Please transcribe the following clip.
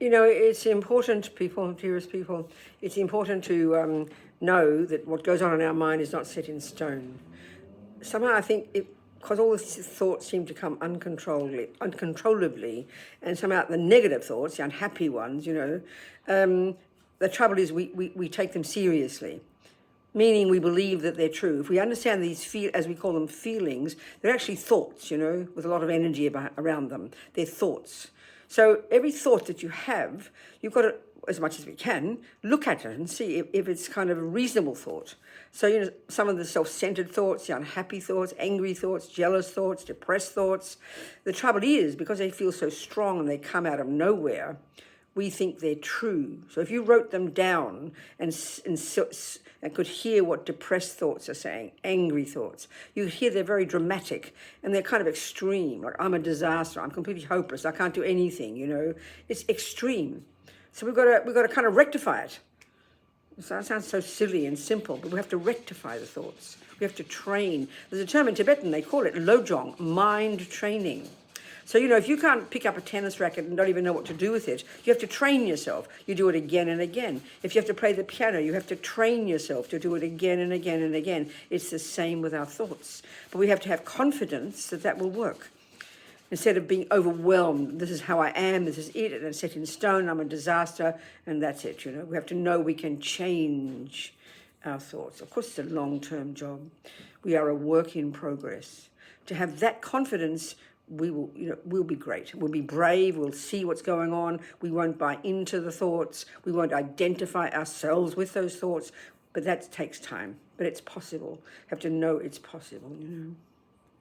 It's important, people, dearest people, it's important to know that what goes on in our mind is not set in stone. Somehow I think because all these thoughts seem to come uncontrollably, and somehow the negative thoughts, the unhappy ones, the trouble is we take them seriously, meaning we believe that they're true. If we understand these, as we call them, feelings, they're actually thoughts, with a lot of energy around them. They're thoughts. So every thought that you have, you've got to, as much as we can, look at it and see if it's kind of a reasonable thought. So, some of the self-centered thoughts, the unhappy thoughts, angry thoughts, jealous thoughts, depressed thoughts. The trouble is, because they feel so strong and they come out of nowhere, we think they're true. So if you wrote them down and could hear what depressed thoughts are saying, angry thoughts, you hear they're very dramatic and they're kind of extreme. Like, I'm a disaster, I'm completely hopeless, I can't do anything, It's extreme. So we've got to kind of rectify it. So that sounds so silly and simple, but we have to rectify the thoughts. We have to train. There's a term in Tibetan, they call it lojong, mind training. So, if you can't pick up a tennis racket and don't even know what to do with it, you have to train yourself. You do it again and again. If you have to play the piano, you have to train yourself to do it again and again and again. It's the same with our thoughts. But we have to have confidence that will work. Instead of being overwhelmed, this is how I am, this is it, and it's set in stone, I'm a disaster, and that's it, We have to know we can change our thoughts. Of course, it's a long-term job. We are a work in progress. To have that confidence, we'll be great. We'll be brave. We'll see what's going on. We won't buy into the thoughts. We won't identify ourselves with those thoughts. But that takes time. But it's possible. You have to know it's possible,